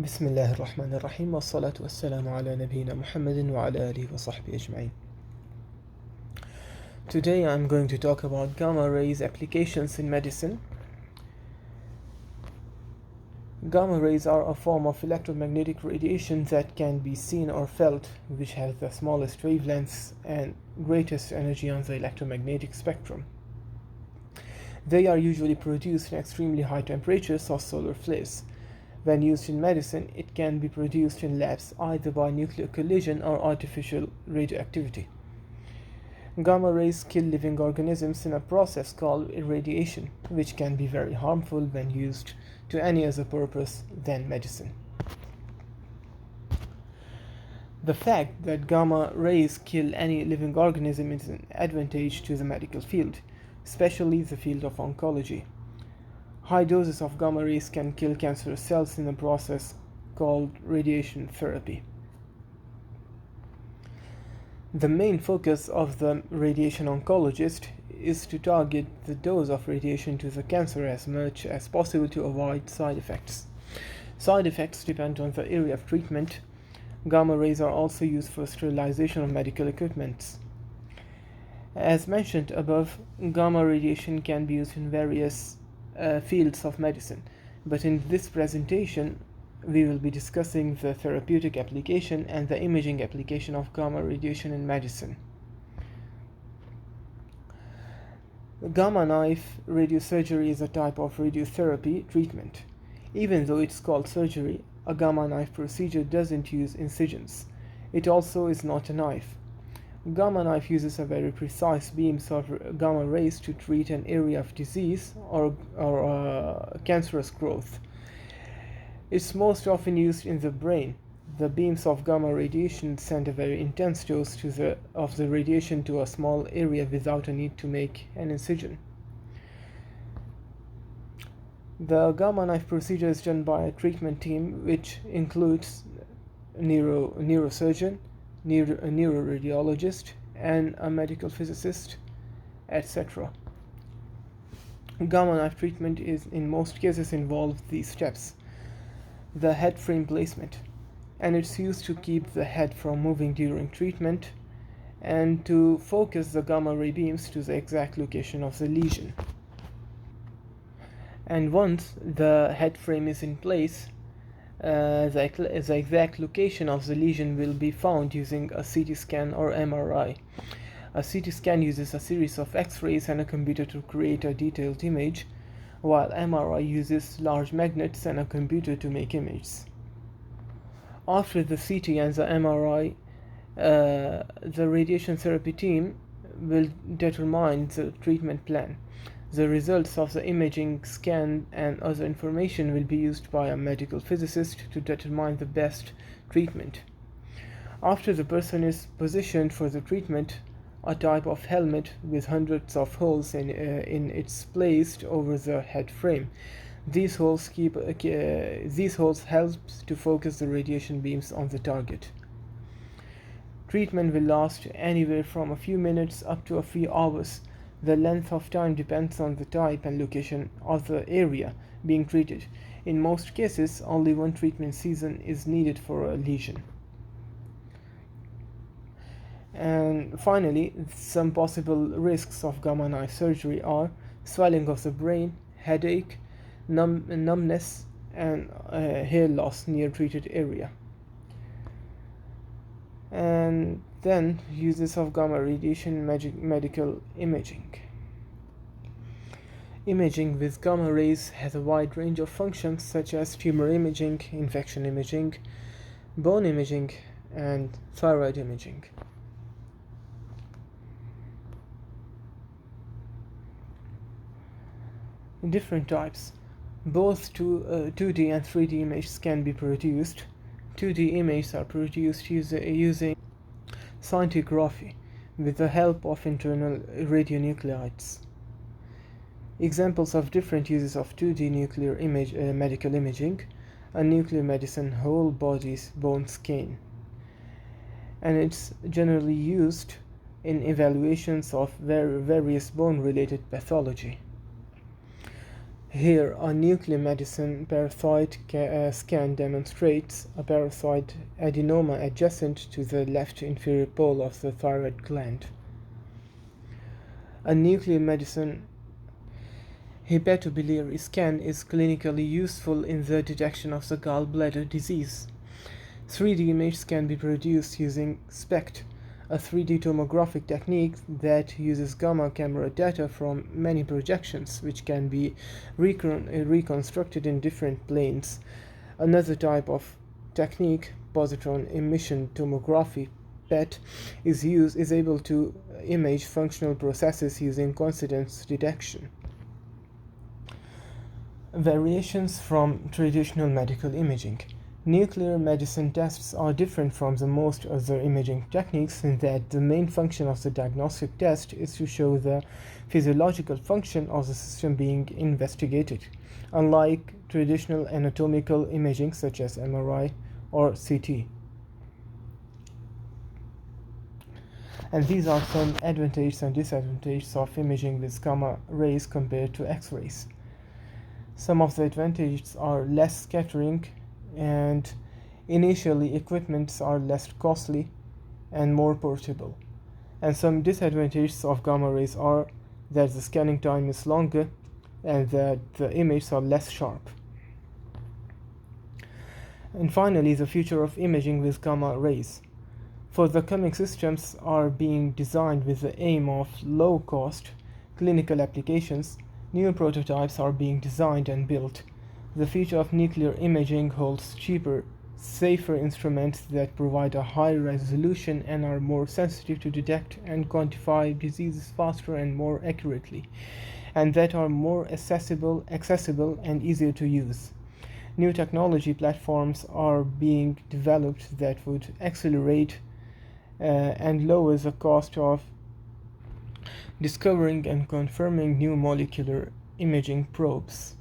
بسم الله الرحمن الرحيم والصلاة والسلام على نبينا محمد وعلى آله وصحبه أجمعين. Today I'm going to talk about gamma rays applications in medicine. Gamma rays are a form of electromagnetic radiation that can be seen or felt, which has the smallest wavelengths and greatest energy on the electromagnetic spectrum. They are usually produced in extremely high temperatures or solar flares. When used in medicine, it can be produced in labs either by nuclear collision or artificial radioactivity. Gamma rays kill living organisms in a process called irradiation, which can be very harmful when used to any other purpose than medicine. The fact that gamma rays kill any living organism is an advantage to the medical field, especially the field of oncology. High doses of gamma rays can kill cancerous cells in a process called radiation therapy. The main focus of the radiation oncologist is to target the dose of radiation to the cancer as much as possible to avoid side effects. Side effects depend on the area of treatment. Gamma rays are also used for sterilization of medical equipment. As mentioned above, gamma radiation can be used in various fields of medicine, but in this presentation we will be discussing the therapeutic application and the imaging application of gamma radiation in medicine. Gamma knife radiosurgery is a type of radiotherapy treatment. Even though it's called surgery, a gamma knife procedure doesn't use incisions. It also is not a knife. Gamma knife uses a very precise beams of gamma rays to treat an area of disease or cancerous growth. It's most often used in the brain. The beams of gamma radiation send a very intense dose of the radiation to a small area without a need to make an incision. The gamma knife procedure is done by a treatment team which includes a neurosurgeon, a neuroradiologist, and a medical physicist, etc. Gamma knife treatment is in most cases involves these steps. The head frame placement, and it's used to keep the head from moving during treatment and to focus the gamma ray beams to the exact location of the lesion. And once the head frame is in place, the exact location of the lesion will be found using a CT scan or MRI. A CT scan uses a series of X-rays and a computer to create a detailed image, while MRI uses large magnets and a computer to make images. After the CT and the MRI, the radiation therapy team will determine the treatment plan. The results of the imaging scan and other information will be used by a medical physicist to determine the best treatment. After the person is positioned for the treatment, a type of helmet with hundreds of holes in it's placed over the head frame. These holes help to focus the radiation beams on the target. Treatment will last anywhere from a few minutes up to a few hours. The length of time depends on the type and location of the area being treated. In most cases, only one treatment season is needed for a lesion. And finally, some possible risks of gamma knife surgery are swelling of the brain, headache, numbness, and hair loss near treated area. And then uses of gamma radiation in medical imaging. Imaging with gamma rays has a wide range of functions such as tumor imaging, infection imaging, bone imaging, and thyroid imaging. Different types. Both 2D and 3D images can be produced. 2D images are produced using scintigraphy with the help of internal radionuclides. Examples of different uses of 2D nuclear medical imaging: a nuclear medicine whole bodies bone scan, and it's generally used in evaluations of various bone related pathology. Here, a nuclear medicine parasite scan demonstrates a parasite adenoma adjacent to the left inferior pole of the thyroid gland. A nuclear medicine hepatobiliary scan is clinically useful in the detection of the gallbladder disease. 3D images can be produced using SPECT, a 3D tomographic technique that uses gamma camera data from many projections, which can be reconstructed in different planes. Another type of technique, positron emission tomography (PET), is able to image functional processes using coincidence detection. Variations from traditional medical imaging. Nuclear medicine tests are different from the most other imaging techniques in that the main function of the diagnostic test is to show the physiological function of the system being investigated, unlike traditional anatomical imaging such as MRI or CT. And these are some advantages and disadvantages of imaging with gamma rays compared to X-rays. Some of the advantages are less scattering, and initially equipments are less costly and more portable. And some disadvantages of gamma rays are that the scanning time is longer and that the images are less sharp. And finally, the future of imaging with gamma rays. For the coming systems are being designed with the aim of low-cost clinical applications. New prototypes are being designed and built. The future of nuclear imaging holds cheaper, safer instruments that provide a high resolution and are more sensitive to detect and quantify diseases faster and more accurately, and that are more accessible and easier to use. New technology platforms are being developed that would accelerate and lower the cost of discovering and confirming new molecular imaging probes.